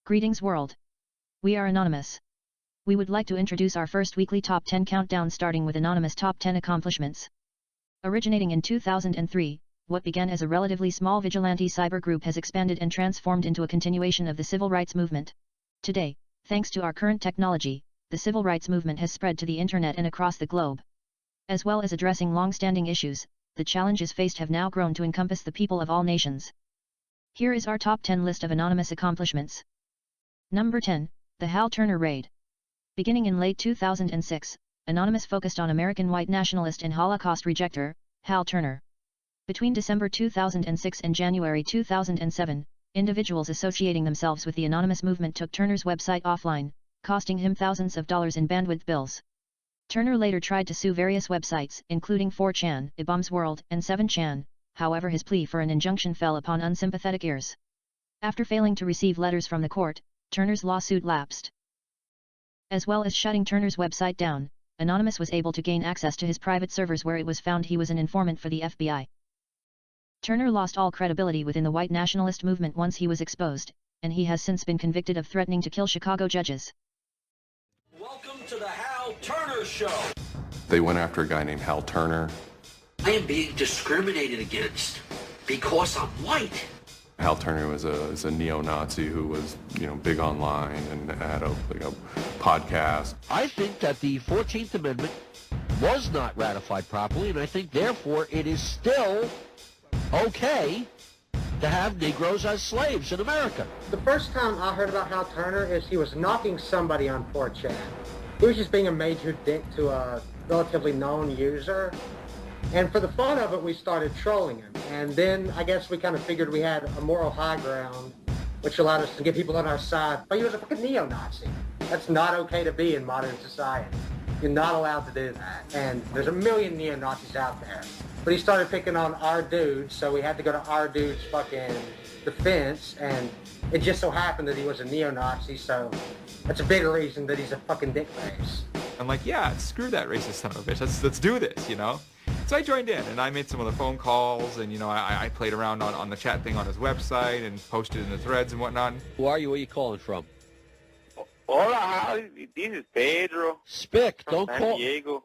Greetings world. We are Anonymous. We would like to introduce our first weekly Top 10 countdown starting with Anonymous Top 10 Accomplishments. Originating in 2003, what began as a relatively small vigilante cyber group has expanded and transformed into a continuation of the civil rights movement. Today, thanks to our current technology, the civil rights movement has spread to the internet and across the globe. As well as addressing long-standing issues, the challenges faced have now grown to encompass the people of all nations. Here is our top 10 list of anonymous accomplishments. Number 10, the Hal Turner Raid. Beginning in late 2006, Anonymous focused on American white nationalist and Holocaust rejecter, Hal Turner. Between December 2006 and January 2007, individuals associating themselves with the Anonymous movement took Turner's website offline, costing him thousands of dollars in bandwidth bills. Turner later tried to sue various websites, including 4chan, Ibom's World, and 7chan, however his plea for an injunction fell upon unsympathetic ears. After failing to receive letters from the court, Turner's lawsuit lapsed. As well as shutting Turner's website down, Anonymous was able to gain access to his private servers where it was found he was an informant for the FBI. Turner lost all credibility within the white nationalist movement once he was exposed, and he has since been convicted of threatening to kill Chicago judges. Welcome to the Hal Turner Show. They went after a guy named Hal Turner. I am being discriminated against because I'm white. Hal Turner was a neo-Nazi who was, big online and had a podcast. I think that the 14th Amendment was not ratified properly, and I think, therefore, it is still okay to have Negroes as slaves in America. The first time I heard about Hal Turner is he was knocking somebody on 4chan. He was just being a major dick to a relatively known user. And for the fun of it, we started trolling him. And then I guess we kind of figured we had a moral high ground, which allowed us to get people on our side. But he was a fucking neo-Nazi. That's not okay to be in modern society. You're not allowed to do that. And there's a million neo-Nazis out there. But he started picking on our dude, so we had to go to our dude's fucking defense. And it just so happened that he was a neo-Nazi, so that's a bigger reason that he's a fucking dickface. I'm like, yeah, screw that racist son of a bitch. Let's do this, So I joined in, and I made some of the phone calls, and, I played around on the chat thing on his website and posted in the threads and whatnot. Who are you? Where are you calling from? Hola, this is Pedro. Spick, don't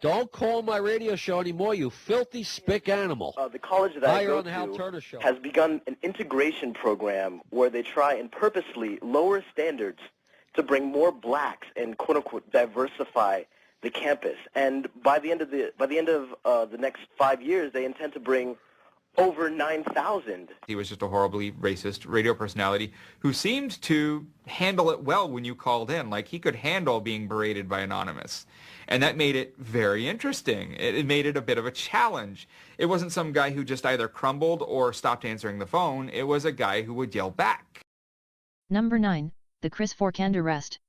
Don't call my radio show anymore, you filthy spick animal. The college that I you're go on the Hal to Turner Show. has begun an integration program where they try and purposely lower standards to bring more blacks and quote-unquote diversify the campus. And by the end of the next 5 years, they intend to bring over 9,000. He was just a horribly racist radio personality who seemed to handle it well when you called in. Like, he could handle being berated by Anonymous. And that made it very interesting. It made it a bit of a challenge. It wasn't some guy who just either crumbled or stopped answering the phone. It was a guy who would yell back. Number 9, the Chris Forkand arrest.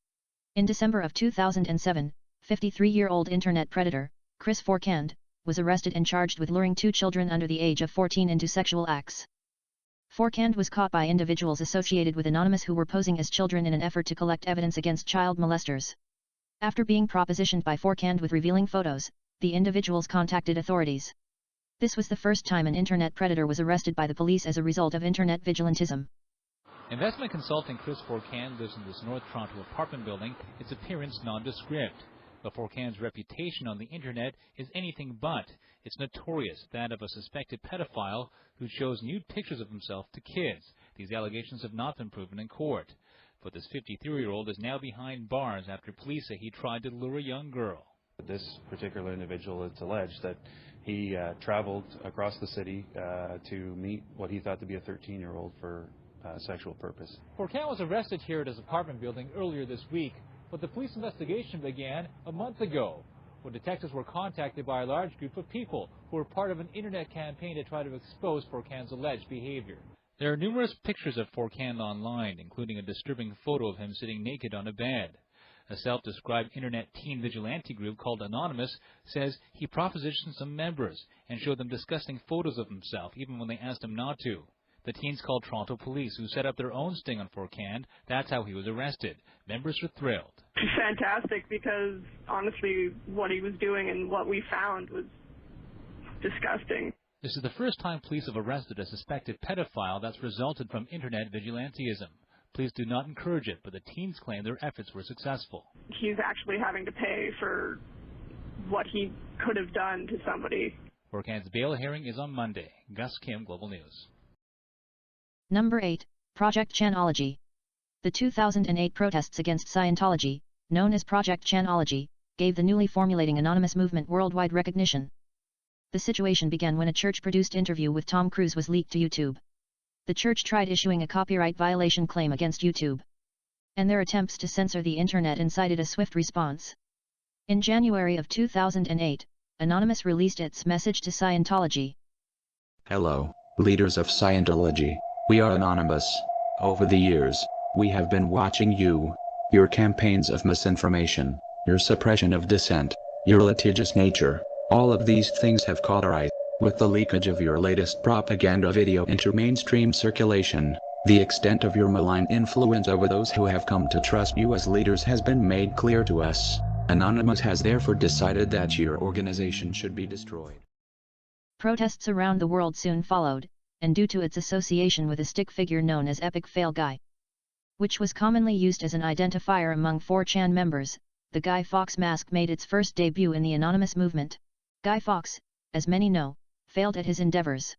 In December of 2007, 53-year-old internet predator, Chris Forkand, was arrested and charged with luring 2 children under the age of 14 into sexual acts. Forkand was caught by individuals associated with Anonymous who were posing as children in an effort to collect evidence against child molesters. After being propositioned by Forkand with revealing photos, the individuals contacted authorities. This was the first time an internet predator was arrested by the police as a result of internet vigilantism. Investment consultant Chris Forkand lives in this North Toronto apartment building, its appearance nondescript. But Forkand's reputation on the internet is anything but. It's notorious, that of a suspected pedophile who shows nude pictures of himself to kids. These allegations have not been proven in court. But this 53-year-old is now behind bars after police say he tried to lure a young girl. This particular individual, it's alleged that he traveled across the city to meet what he thought to be a 13-year-old for sexual purpose. Forkand was arrested here at his apartment building earlier this week. But the police investigation began a month ago, when detectives were contacted by a large group of people who were part of an internet campaign to try to expose Forkand's alleged behavior. There are numerous pictures of Forcan online, including a disturbing photo of him sitting naked on a bed. A self-described internet teen vigilante group called Anonymous says he propositioned some members and showed them disgusting photos of himself, even when they asked him not to. The teens called Toronto police, who set up their own sting on Forcan. That's how he was arrested. Members were thrilled. Fantastic, because honestly, what he was doing and what we found was disgusting. This is the first time police have arrested a suspected pedophile that's resulted from internet vigilantism. Police do not encourage it, but the teens claim their efforts were successful. He's actually having to pay for what he could have done to somebody. Forcan's bail hearing is on Monday. Gus Kim, Global News. Number 8, Project Chanology. The 2008 protests against Scientology, known as Project Chanology, gave the newly formulating anonymous movement worldwide recognition. The situation began when a church-produced interview with Tom Cruise was leaked to YouTube. The church tried issuing a copyright violation claim against YouTube, and their attempts to censor the internet incited a swift response. In January of 2008, Anonymous released its message to Scientology. Hello, leaders of Scientology. We are Anonymous. Over the years, we have been watching you, your campaigns of misinformation, your suppression of dissent, your litigious nature. All of these things have caught our eye. With the leakage of your latest propaganda video into mainstream circulation, the extent of your malign influence over those who have come to trust you as leaders has been made clear to us. Anonymous has therefore decided that your organization should be destroyed. Protests around the world soon followed, and due to its association with a stick figure known as Epic Fail Guy, which was commonly used as an identifier among 4chan members, the Guy Fawkes mask made its first debut in the anonymous movement. Guy Fawkes, as many know, failed at his endeavors.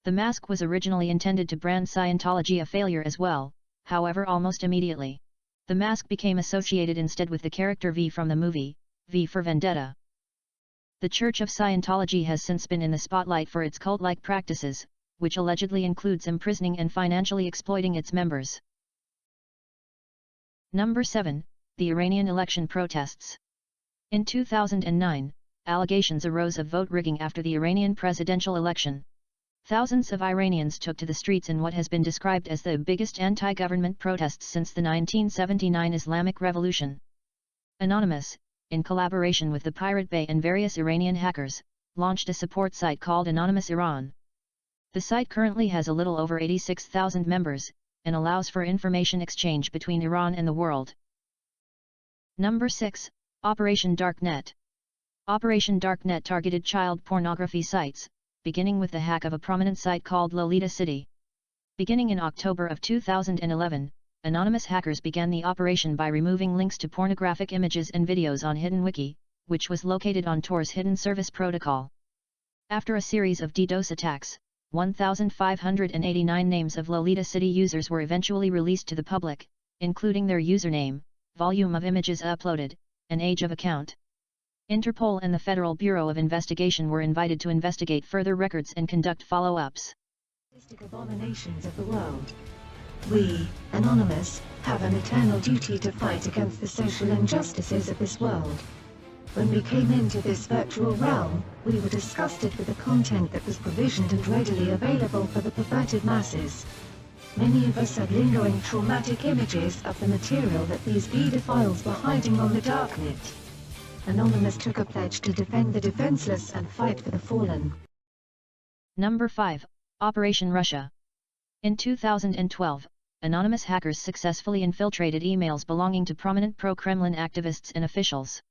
The mask was originally intended to brand Scientology a failure as well, however almost immediately, the mask became associated instead with the character V from the movie, V for Vendetta. The Church of Scientology has since been in the spotlight for its cult-like practices, which allegedly includes imprisoning and financially exploiting its members. Number 7, the Iranian election protests. In 2009, allegations arose of vote rigging after the Iranian presidential election. Thousands of Iranians took to the streets in what has been described as the biggest anti-government protests since the 1979 Islamic Revolution. Anonymous, in collaboration with the Pirate Bay and various Iranian hackers, launched a support site called Anonymous Iran. The site currently has a little over 86,000 members, and allows for information exchange between Iran and the world. Number 6, Operation Darknet. Operation Darknet targeted child pornography sites, beginning with the hack of a prominent site called Lolita City. Beginning in October of 2011, anonymous hackers began the operation by removing links to pornographic images and videos on HiddenWiki, which was located on Tor's Hidden Service Protocol. After a series of DDoS attacks, 1,589 names of Lolita City users were eventually released to the public, including their username, volume of images uploaded, and age of account. Interpol and the Federal Bureau of Investigation were invited to investigate further records and conduct follow-ups. Abominations of the world. We, Anonymous, have an eternal duty to fight against the social injustices of this world. When we came into this virtual realm, we were disgusted with the content that was provisioned and readily available for the perverted masses. Many of us had lingering traumatic images of the material that these pedophiles were hiding on the darknet. Anonymous took a pledge to defend the defenseless and fight for the fallen. Number 5, Operation Russia. In 2012, anonymous hackers successfully infiltrated emails belonging to prominent pro-Kremlin activists and officials.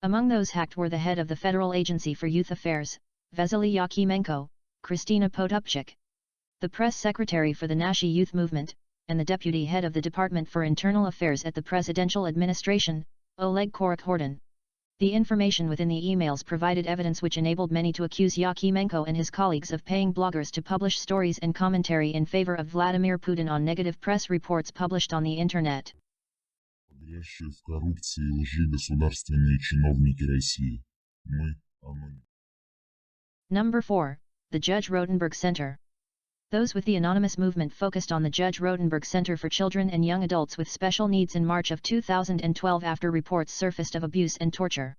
Among those hacked were the head of the Federal Agency for Youth Affairs, Vasily Yakimenko, Kristina Potupchik, the press secretary for the Nashi Youth Movement, and the deputy head of the Department for Internal Affairs at the Presidential Administration, Oleg Korok-Hordin. The information within the emails provided evidence which enabled many to accuse Yakimenko and his colleagues of paying bloggers to publish stories and commentary in favor of Vladimir Putin on negative press reports published on the internet. Number 4, the Judge Rotenberg Center. Those with the anonymous movement focused on the Judge Rotenberg Center for Children and Young Adults with Special Needs in March of 2012 after reports surfaced of abuse and torture.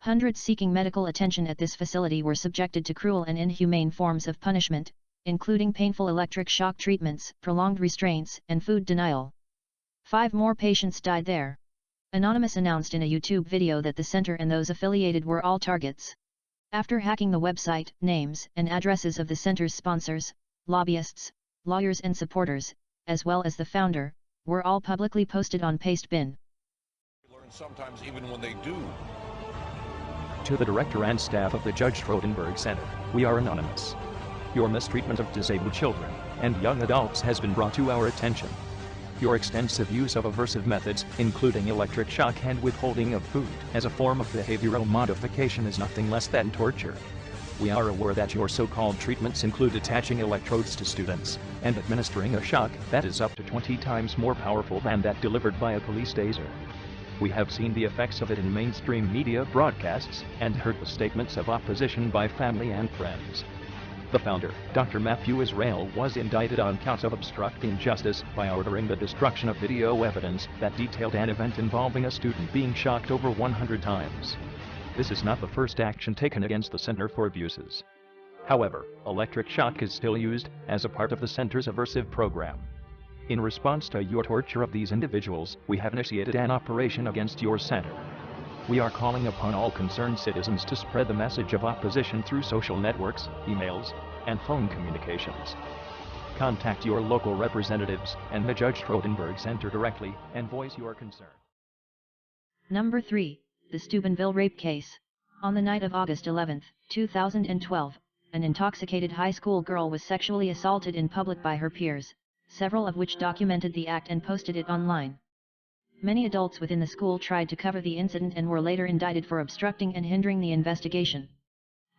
Hundreds seeking medical attention at this facility were subjected to cruel and inhumane forms of punishment, including painful electric shock treatments, prolonged restraints, and food denial. 5 more patients died there. Anonymous announced in a YouTube video that the center and those affiliated were all targets. After hacking the website, names and addresses of the center's sponsors, lobbyists, lawyers and supporters, as well as the founder, were all publicly posted on Pastebin. Sometimes even when they do. To the director and staff of the Judge Rodenberg Center, we are anonymous. Your mistreatment of disabled children and young adults has been brought to our attention. Your extensive use of aversive methods, including electric shock and withholding of food, as a form of behavioral modification is nothing less than torture. We are aware that your so-called treatments include attaching electrodes to students and administering a shock that is up to 20 times more powerful than that delivered by a police taser. We have seen the effects of it in mainstream media broadcasts and heard the statements of opposition by family and friends. The founder, Dr. Matthew Israel, was indicted on counts of obstructing justice by ordering the destruction of video evidence that detailed an event involving a student being shocked over 100 times. This is not the first action taken against the Center for Abuses. However, electric shock is still used as a part of the center's aversive program. In response to your torture of these individuals, we have initiated an operation against your center. We are calling upon all concerned citizens to spread the message of opposition through social networks, emails, and phone communications. Contact your local representatives and the Judge Rodenberg Center directly and voice your concern. Number 3. The Steubenville Rape Case. On the night of August 11, 2012, an intoxicated high school girl was sexually assaulted in public by her peers, several of which documented the act and posted it online. Many adults within the school tried to cover the incident and were later indicted for obstructing and hindering the investigation.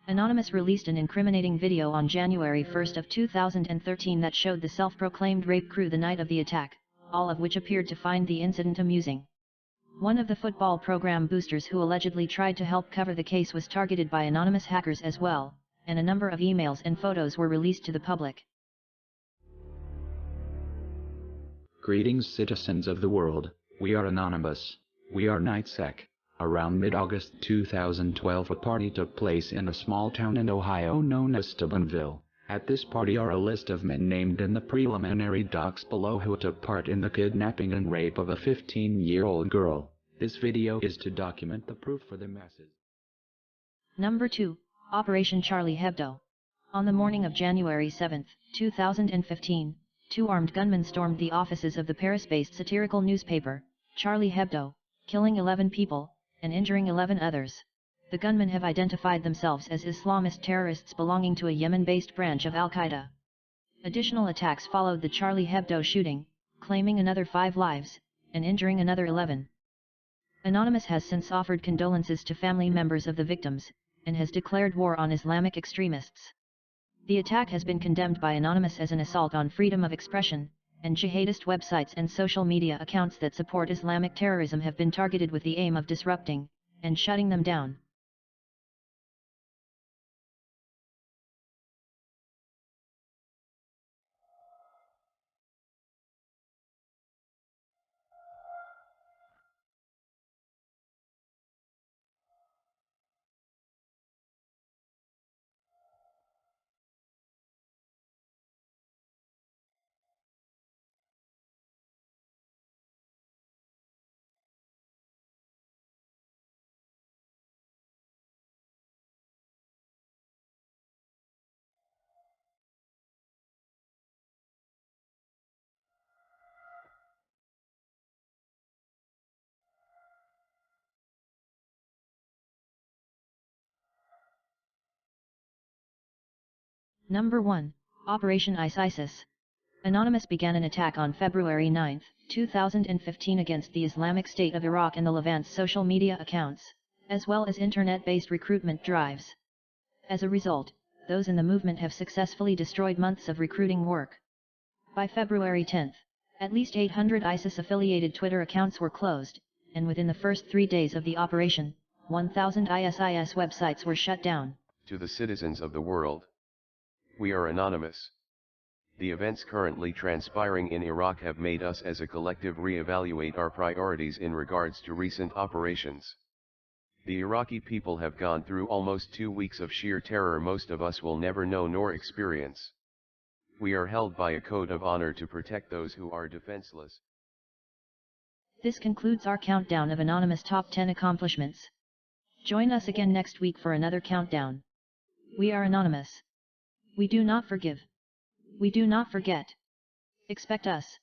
Anonymous released an incriminating video on January 1 of 2013 that showed the self-proclaimed rape crew the night of the attack, all of which appeared to find the incident amusing. One of the football program boosters who allegedly tried to help cover the case was targeted by anonymous hackers as well, and a number of emails and photos were released to the public. Greetings, citizens of the world. We are anonymous. We are NightSec. Around mid-August 2012, a party took place in a small town in Ohio known as Steubenville. At this party are a list of men named in the preliminary docs below who took part in the kidnapping and rape of a 15-year-old girl. This video is to document the proof for the masses. Number 2. Operation Charlie Hebdo. On the morning of January 7, 2015, 2 armed gunmen stormed the offices of the Paris-based satirical newspaper, Charlie Hebdo, killing 11 people, and injuring 11 others. The gunmen have identified themselves as Islamist terrorists belonging to a Yemen-based branch of Al-Qaeda. Additional attacks followed the Charlie Hebdo shooting, claiming another 5 lives, and injuring another 11. Anonymous has since offered condolences to family members of the victims, and has declared war on Islamic extremists. The attack has been condemned by Anonymous as an assault on freedom of expression, and jihadist websites and social media accounts that support Islamic terrorism have been targeted with the aim of disrupting and shutting them down. Number 1. Operation ISIS. Anonymous began an attack on February 9, 2015 against the Islamic State of Iraq and the Levant's social media accounts, as well as internet-based recruitment drives. As a result, those in the movement have successfully destroyed months of recruiting work. By February 10, at least 800 ISIS-affiliated Twitter accounts were closed, and within the first 3 days of the operation, 1,000 ISIS websites were shut down. To the citizens of the world, we are anonymous. The events currently transpiring in Iraq have made us as a collective reevaluate our priorities in regards to recent operations. The Iraqi people have gone through almost 2 weeks of sheer terror most of us will never know nor experience. We are held by a code of honor to protect those who are defenseless. This concludes our countdown of Anonymous Top 10 accomplishments. Join us again next week for another countdown. We are Anonymous. We do not forgive. We do not forget. Expect us.